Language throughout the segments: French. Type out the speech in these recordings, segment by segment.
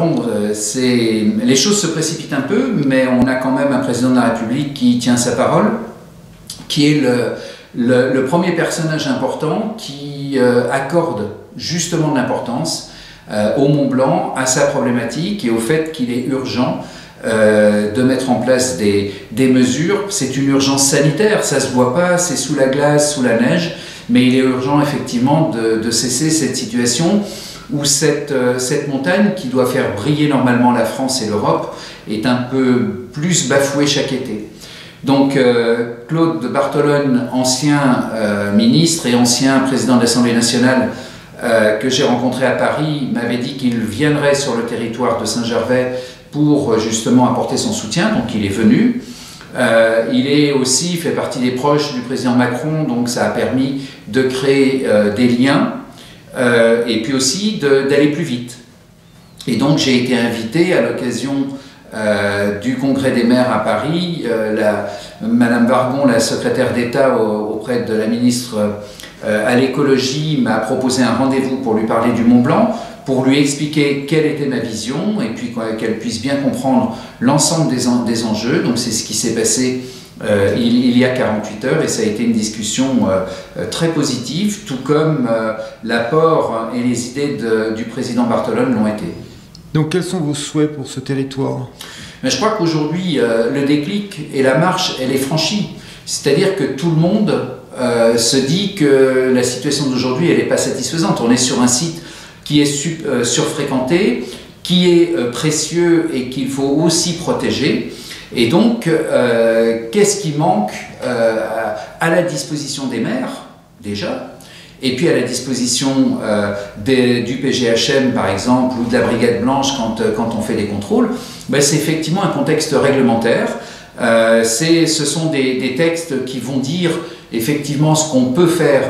bon, les choses se précipitent un peu, mais on a quand même un président de la République qui tient sa parole, qui est le premier personnage important qui accorde justement de l'importance au Mont Blanc, à sa problématique et au fait qu'il est urgent de mettre en place des mesures. C'est une urgence sanitaire, ça ne se voit pas, c'est sous la glace, sous la neige, mais il est urgent effectivement de cesser cette situation où cette montagne qui doit faire briller normalement la France et l'Europe est un peu plus bafouée chaque été. Donc Claude Bartolone, ancien ministre et ancien président de l'Assemblée nationale que j'ai rencontré à Paris, m'avait dit qu'il viendrait sur le territoire de Saint-Gervais pour justement apporter son soutien, donc il est venu. Il est aussi fait partie des proches du président Macron, donc ça a permis de créer des liens et puis aussi d'aller plus vite. Et donc j'ai été invité à l'occasion du congrès des maires à Paris. Madame Vargon, la secrétaire d'État auprès de la ministre à l'écologie, m'a proposé un rendez-vous pour lui parler du Mont Blanc, pour lui expliquer quelle était ma vision et puis qu'elle puisse bien comprendre l'ensemble des enjeux. Donc c'est ce qui s'est passé il y a 48 heures et ça a été une discussion très positive, tout comme l'apport et les idées du président Bartolone l'ont été. Donc quels sont vos souhaits pour ce territoire? Mais je crois qu'aujourd'hui le déclic et la marche, elle est franchie. C'est-à-dire que tout le monde se dit que la situation d'aujourd'hui, elle n'est pas satisfaisante. On est sur un site qui est surfréquenté, qui est précieux et qu'il faut aussi protéger. Et donc, qu'est-ce qui manque à la disposition des maires, déjà, et puis à la disposition du PGHM, par exemple, ou de la Brigade Blanche quand on fait des contrôles, ben, c'est effectivement un contexte réglementaire. Ce sont des textes qui vont dire effectivement ce qu'on peut faire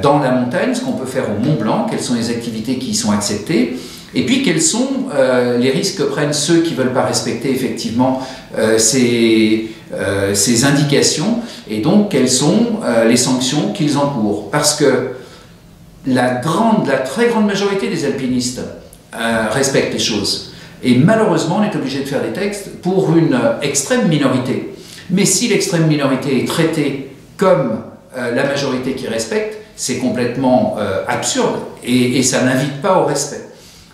dans la montagne, ce qu'on peut faire au Mont Blanc, quelles sont les activités qui sont acceptées, et puis quels sont les risques que prennent ceux qui ne veulent pas respecter effectivement ces indications, et donc quelles sont les sanctions qu'ils encourent. Parce que la très grande majorité des alpinistes respectent les choses. Et malheureusement, on est obligé de faire des textes pour une extrême minorité. Mais si l'extrême minorité est traitée comme la majorité qui respecte, c'est complètement absurde et ça n'invite pas au respect.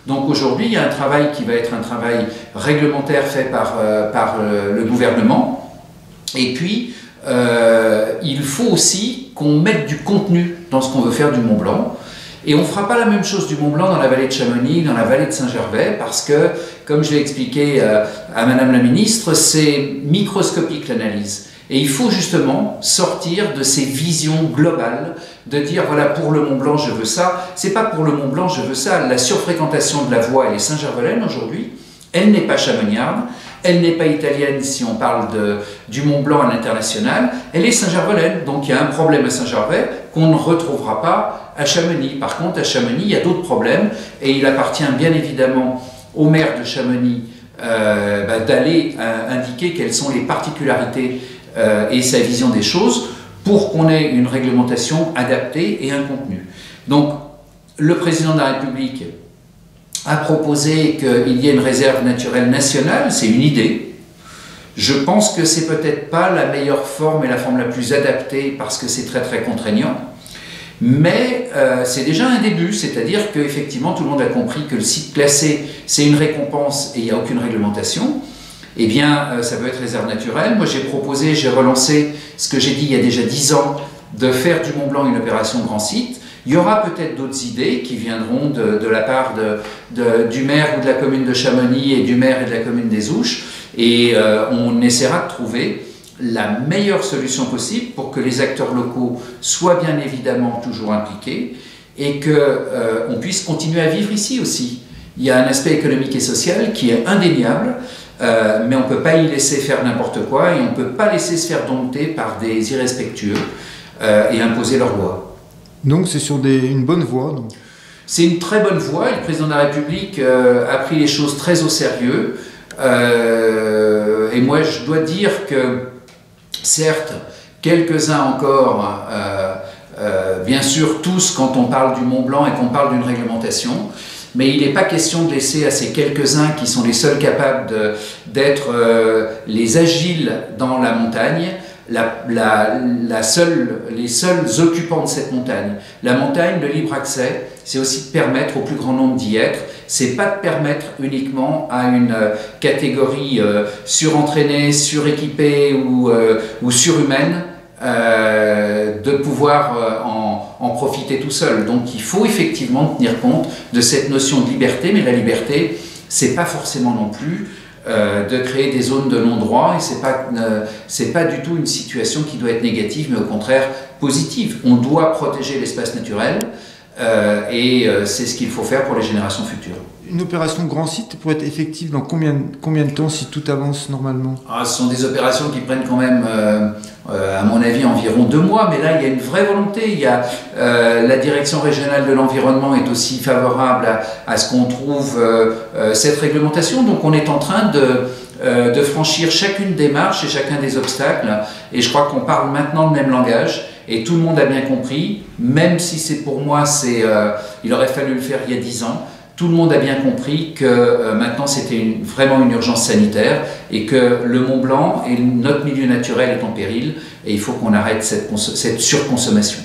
Donc aujourd'hui, il y a un travail qui va être un travail réglementaire fait par le gouvernement. Et puis, il faut aussi qu'on mette du contenu dans ce qu'on veut faire du Mont Blanc. Et on ne fera pas la même chose du Mont Blanc dans la vallée de Chamonix, dans la vallée de Saint-Gervais, parce que, comme je l'ai expliqué à Madame la Ministre, c'est microscopique l'analyse. Et il faut justement sortir de ces visions globales, de dire voilà, pour le Mont Blanc je veux ça. C'est pas pour le Mont Blanc je veux ça. La surfréquentation de la voie, elle est Saint-Gervais aujourd'hui, elle n'est pas chamoniarde, elle n'est pas italienne si on parle du Mont Blanc à l'international, elle est Saint-Gervais. Donc il y a un problème à Saint-Gervais qu'on ne retrouvera pas à Chamonix. Par contre, à Chamonix, il y a d'autres problèmes et il appartient bien évidemment au maire de Chamonix d'aller indiquer quelles sont les particularités et sa vision des choses pour qu'on ait une réglementation adaptée et un contenu. Donc, le président de la République a proposé qu'il y ait une réserve naturelle nationale, c'est une idée. Je pense que c'est peut-être pas la meilleure forme et la forme la plus adaptée parce que c'est très très contraignant. Mais c'est déjà un début, c'est-à-dire qu'effectivement tout le monde a compris que le site classé c'est une récompense et il n'y a aucune réglementation. Eh bien ça peut être réserve naturelle. Moi j'ai relancé ce que j'ai dit il y a déjà 10 ans, de faire du Mont Blanc une opération grand site. Il y aura peut-être d'autres idées qui viendront de la part du maire ou de la commune de Chamonix et du maire et de la commune des Ouches. Et on essaiera de trouver la meilleure solution possible pour que les acteurs locaux soient bien évidemment toujours impliqués et qu'on puisse continuer à vivre ici aussi. Il y a un aspect économique et social qui est indéniable, mais on ne peut pas y laisser faire n'importe quoi et on ne peut pas laisser se faire dompter par des irrespectueux et imposer leurs lois. Donc c'est sur une bonne voie. C'est une très bonne voie et le président de la République a pris les choses très au sérieux. Et moi je dois dire que certes, quelques-uns encore, bien sûr tous quand on parle du Mont Blanc et qu'on parle d'une réglementation, mais il n'est pas question de laisser à ces quelques-uns qui sont les seuls capables d'être les agiles dans la montagne, les seuls occupants de cette montagne. La montagne, le libre accès, c'est aussi de permettre au plus grand nombre d'y être. C'est pas de permettre uniquement à une catégorie surentraînée, suréquipée ou surhumaine de pouvoir en profiter tout seul. Donc il faut effectivement tenir compte de cette notion de liberté, mais la liberté, c'est pas forcément non plus de créer des zones de non-droit, et c'est pas du tout une situation qui doit être négative, mais au contraire positive. On doit protéger l'espace naturel, et c'est ce qu'il faut faire pour les générations futures. Une opération grand site pourrait être effective dans combien de temps si tout avance normalement? Ce sont des opérations qui prennent quand même, à mon avis, environ 2 mois, mais là il y a une vraie volonté. Il y a, la direction régionale de l'environnement est aussi favorable à ce qu'on trouve cette réglementation, donc on est en train de franchir chacune des marches et chacun des obstacles, et je crois qu'on parle maintenant le même langage. Et tout le monde a bien compris, même si c'est pour moi, il aurait fallu le faire il y a 10 ans, tout le monde a bien compris que maintenant c'était vraiment une urgence sanitaire et que le Mont Blanc et notre milieu naturel est en péril et il faut qu'on arrête cette surconsommation.